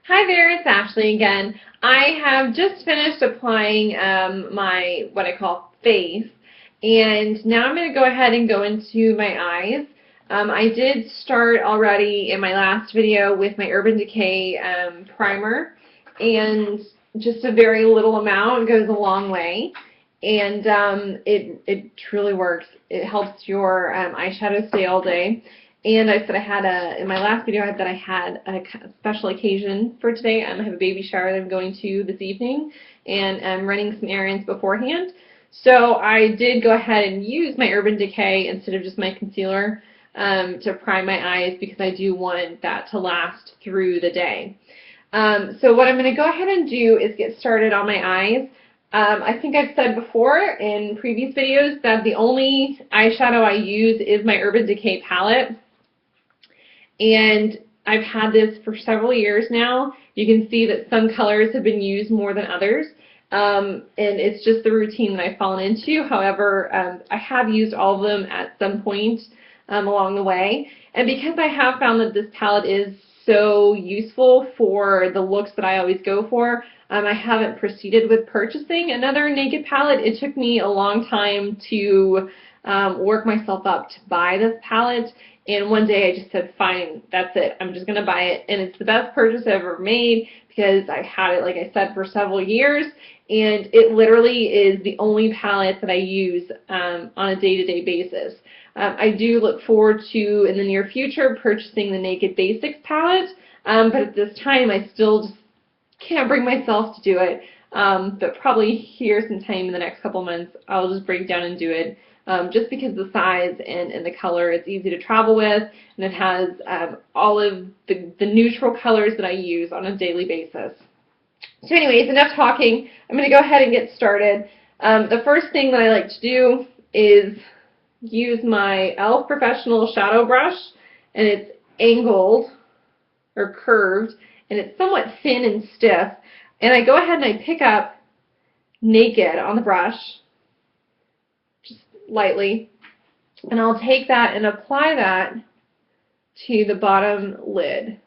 Hi there, it's Ashley again. I have just finished applying my what I call face, and now I'm going to go ahead and go into my eyes. I did start already in my last video with my Urban Decay primer, and just a very little amount goes a long way, and it truly works. It helps your eyeshadow stay all day. And I said in my last video, I had a special occasion for today. I have a baby shower that I'm going to this evening, and I'm running some errands beforehand. So I did go ahead and use my Urban Decay instead of just my concealer to prime my eyes because I do want that to last through the day. So what I'm going to go ahead and do is get started on my eyes. I think I've said before in previous videos that the only eyeshadow I use is my Urban Decay palette. And I've had this for several years now. You can see that some colors have been used more than others, and it's just the routine that I've fallen into. However, I have used all of them at some point along the way, and because I have found that this palette is so useful for the looks that I always go for, I haven't proceeded with purchasing another Naked palette. It took me a long time to work myself up to buy this palette. And one day I just said, fine, that's it. I'm just going to buy it. And it's the best purchase I've ever made because I've had it, like I said, for several years. And it literally is the only palette that I use on a day-to-day basis. I do look forward to, in the near future, purchasing the Naked Basics palette. But at this time, I still just can't bring myself to do it. But probably here sometime in the next couple months, I'll just break down and do it. Just because the size and the color, it's easy to travel with, and it has all of the neutral colors that I use on a daily basis. So anyways, enough talking. I'm going to go ahead and get started. The first thing that I like to do is use my e.l.f. Professional Shadow Brush, and it's angled or curved, and it's somewhat thin and stiff, and I go ahead and I pick up Naked on the brush, lightly, and I'll take that and apply that to the bottom lid,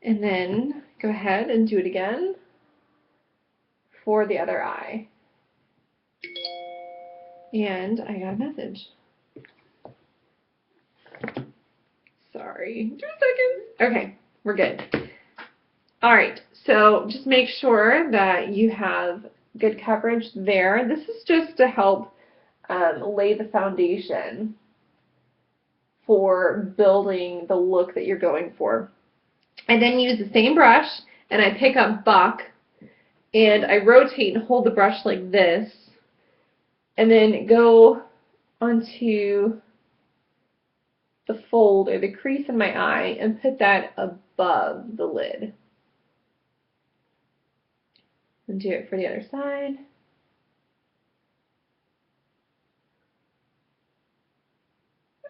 and then go ahead and do it again for the other eye. And I got a message. Sorry, 2 seconds. Okay, we're good. Alright, so just make sure that you have good coverage there. This is just to help lay the foundation for building the look that you're going for. I then use the same brush and I pick up Buck and I rotate and hold the brush like this and then go onto the fold or the crease in my eye and put that above the lid. And do it for the other side.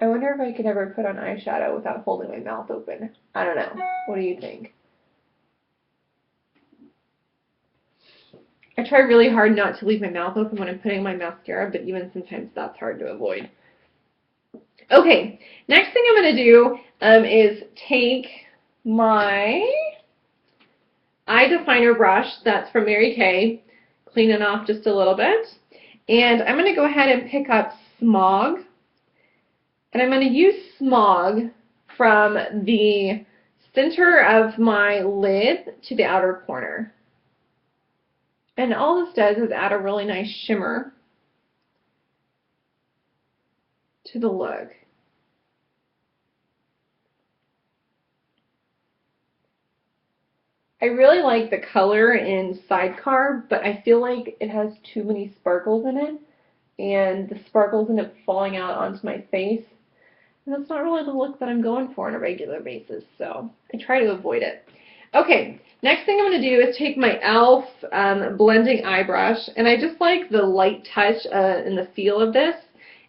I wonder if I could ever put on eyeshadow without holding my mouth open. I don't know. What do you think? I try really hard not to leave my mouth open when I'm putting my mascara, but even sometimes that's hard to avoid. Okay, next thing I'm going to do is take my eye definer brush that's from Mary Kay, clean it off just a little bit, and I'm going to go ahead and pick up Smog, and I'm going to use Smog from the center of my lid to the outer corner. And all this does is add a really nice shimmer to the look. I really like the color in Sidecar, but I feel like it has too many sparkles in it, and the sparkles end up falling out onto my face. And that's not really the look that I'm going for on a regular basis, so I try to avoid it. Okay, next thing I'm going to do is take my e.l.f. Blending Eye Brush, and I just like the light touch and the feel of this,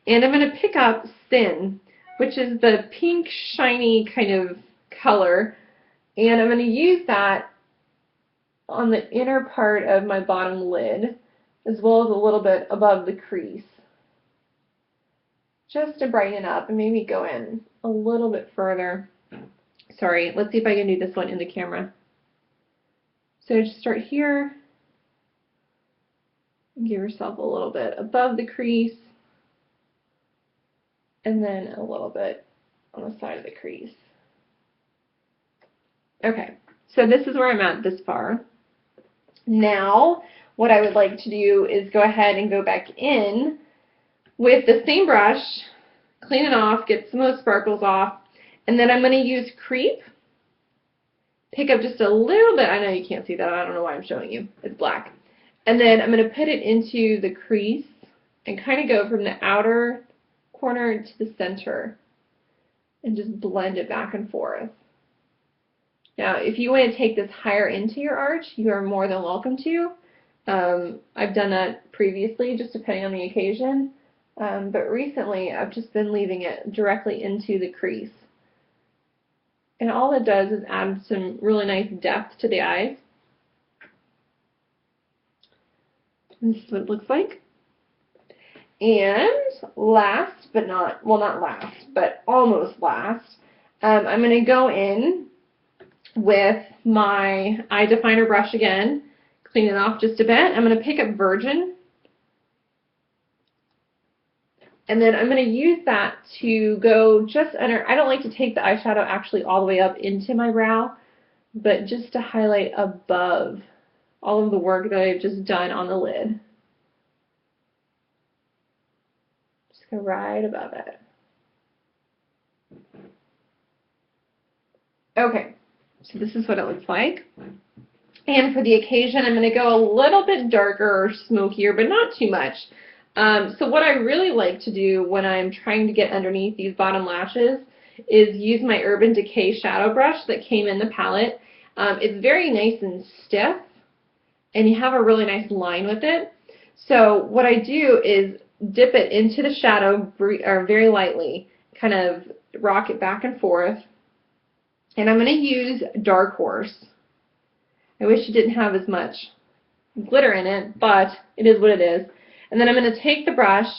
and I'm going to pick up Sin, which is the pink, shiny kind of color, and I'm going to use that on the inner part of my bottom lid, as well as a little bit above the crease, just to brighten it up and maybe go in a little bit further. sorry, let's see if I can do this one in the camera. So just start here, give yourself a little bit above the crease, and then a little bit on the side of the crease. Okay, so this is where I'm at this far. Now, what I would like to do is go ahead and go back in with the same brush, clean it off, get some of those sparkles off, and then I'm going to use Creep. Pick up just a little bit. I know you can't see that. I don't know why I'm showing you. It's black. And then I'm going to put it into the crease and kind of go from the outer corner to the center and just blend it back and forth. Now, if you want to take this higher into your arch, you are more than welcome to. I've done that previously, just depending on the occasion. But recently, I've just been leaving it directly into the crease. And all it does is add some really nice depth to the eyes. This is what it looks like. And last, but not, well, not last, but almost last, I'm going to go in with my eye definer brush again, clean it off just a bit. I'm going to pick up Virgin, and then I'm going to use that to go just under. I don't like to take the eyeshadow actually all the way up into my brow, but just to highlight above all of the work that I've just done on the lid. Just go right above it. Okay. So this is what it looks like. And for the occasion, I'm going to go a little bit darker or smokier, but not too much. So what I really like to do when I'm trying to get underneath these bottom lashes is use my Urban Decay shadow brush that came in the palette. It's very nice and stiff, and you have a really nice line with it. So what I do is dip it into the shadow very lightly, kind of rock it back and forth. And I'm going to use Dark Horse. I wish it didn't have as much glitter in it, but it is what it is. And then I'm going to take the brush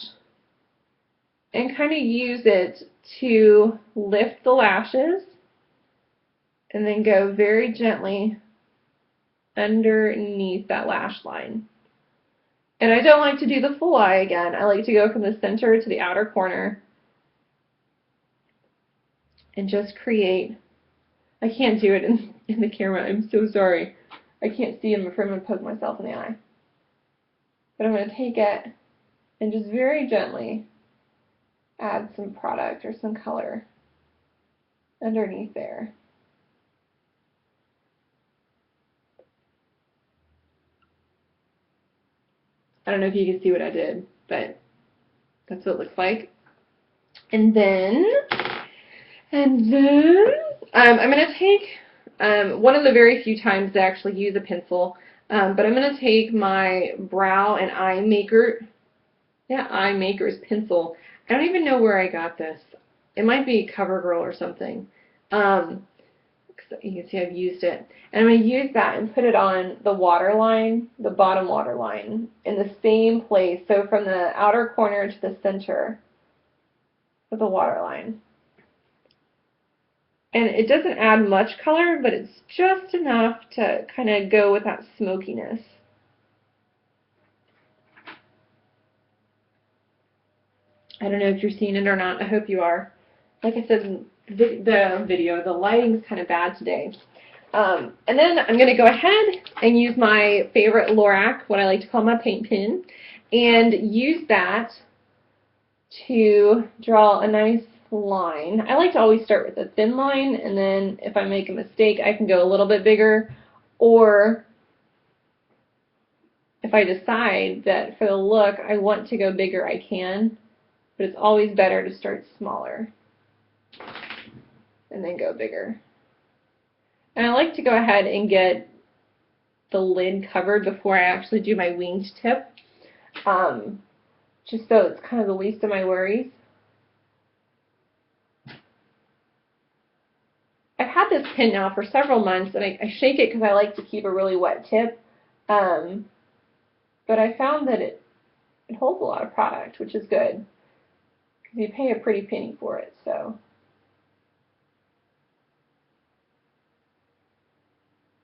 and kind of use it to lift the lashes and then go very gently underneath that lash line. And I don't like to do the full eye again. I like to go from the center to the outer corner and just create. I can't do it in the camera. I'm so sorry. I can't see. I'm afraid I'm going to poke myself in the eye. But I'm going to take it and just very gently add some product or some color underneath there. I don't know if you can see what I did, but that's what it looks like. And then I'm going to take one of the very few times I actually use a pencil, but I'm going to take my Brow and Eye Maker's pencil. I don't even know where I got this. It might be CoverGirl or something. You can see I've used it. And I'm going to use that and put it on the waterline, the bottom waterline, in the same place. So from the outer corner to the center of the waterline. And it doesn't add much color, but it's just enough to kind of go with that smokiness. I don't know if you're seeing it or not. I hope you are. Like I said, the lighting's kind of bad today. And then I'm going to go ahead and use my favorite Lorac, what I like to call my paint pen, and use that to draw a nice line. I like to always start with a thin line, and then if I make a mistake, I can go a little bit bigger, or if I decide that for the look I want to go bigger, I can, but it's always better to start smaller and then go bigger. And I like to go ahead and get the lid covered before I actually do my winged tip, just so it's kind of the least of my worries. I've had this pen now for several months, and I shake it because I like to keep a really wet tip, but I found that it holds a lot of product, which is good, because you pay a pretty penny for it. So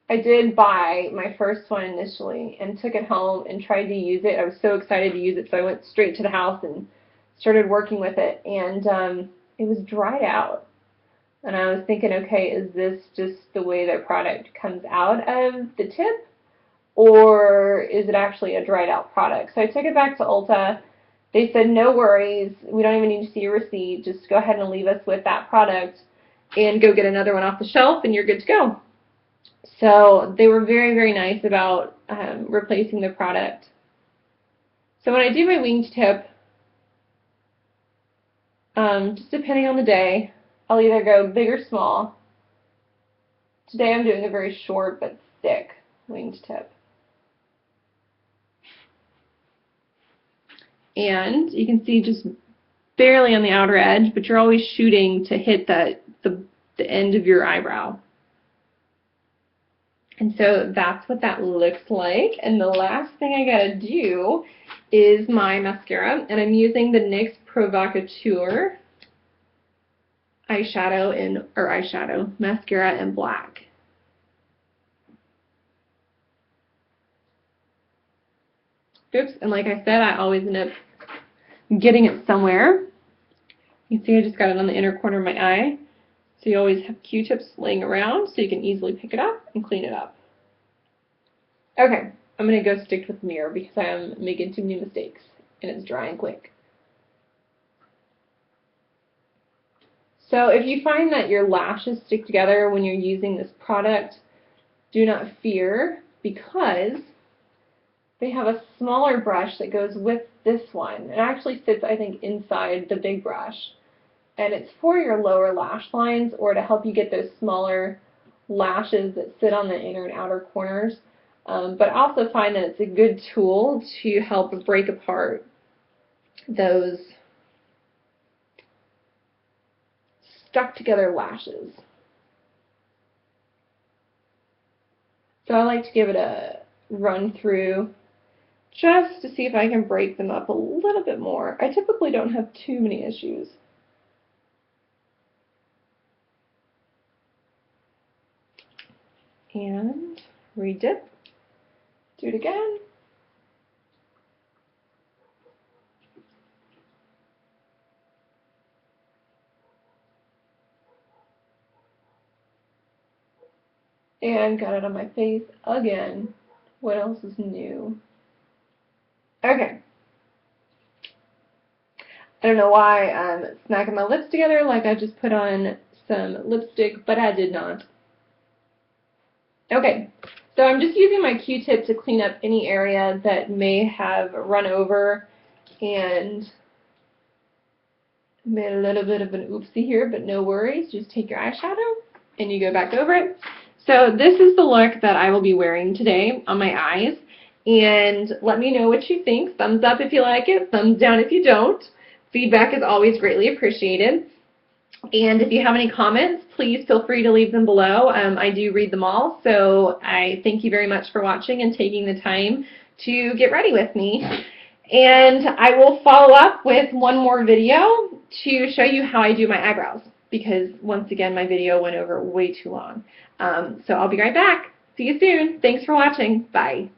I did buy my first one initially and took it home and tried to use it. I was so excited to use it, so I went straight to the house and started working with it, and it was dried out. And I was thinking, okay, is this just the way that product comes out of the tip, or is it actually a dried out product? So I took it back to Ulta. They said, no worries, we don't even need to see your receipt, just go ahead and leave us with that product and go get another one off the shelf and you're good to go. So they were very, very nice about replacing the product. So when I do my winged tip, just depending on the day, I'll either go big or small. Today I'm doing a very short but thick winged tip. And you can see just barely on the outer edge, but you're always shooting to hit the end of your eyebrow. And so that's what that looks like. And the last thing I gotta do is my mascara, and I'm using the NYX Provocateur mascara in black. Oops, and like I said, I always end up getting it somewhere. You can see I just got it on the inner corner of my eye. So you always have Q-tips laying around so you can easily pick it up and clean it up. Okay, I'm going to go stick with the mirror because I am making too many mistakes and it's drying quick. So if you find that your lashes stick together when you're using this product, do not fear, because they have a smaller brush that goes with this one. It actually sits, I think, inside the big brush. And it's for your lower lash lines, or to help you get those smaller lashes that sit on the inner and outer corners. But I also find that it's a good tool to help break apart those stuck together lashes. So I like to give it a run through just to see if I can break them up a little bit more. I typically don't have too many issues. And redip, do it again. And got it on my face again. What else is new? Okay. I don't know why I'm smacking my lips together like I just put on some lipstick, but I did not. Okay, so I'm just using my Q-tip to clean up any area that may have run over and made a little bit of an oopsie here, but no worries. Just take your eyeshadow and you go back over it. So this is the look that I will be wearing today on my eyes, and let me know what you think. Thumbs up if you like it, thumbs down if you don't. Feedback is always greatly appreciated. And if you have any comments, please feel free to leave them below. I do read them all, so I thank you very much for watching and taking the time to get ready with me. And I will follow up with one more video to show you how I do my eyebrows, because once again my video went over way too long. So I'll be right back. See you soon. Thanks for watching. Bye.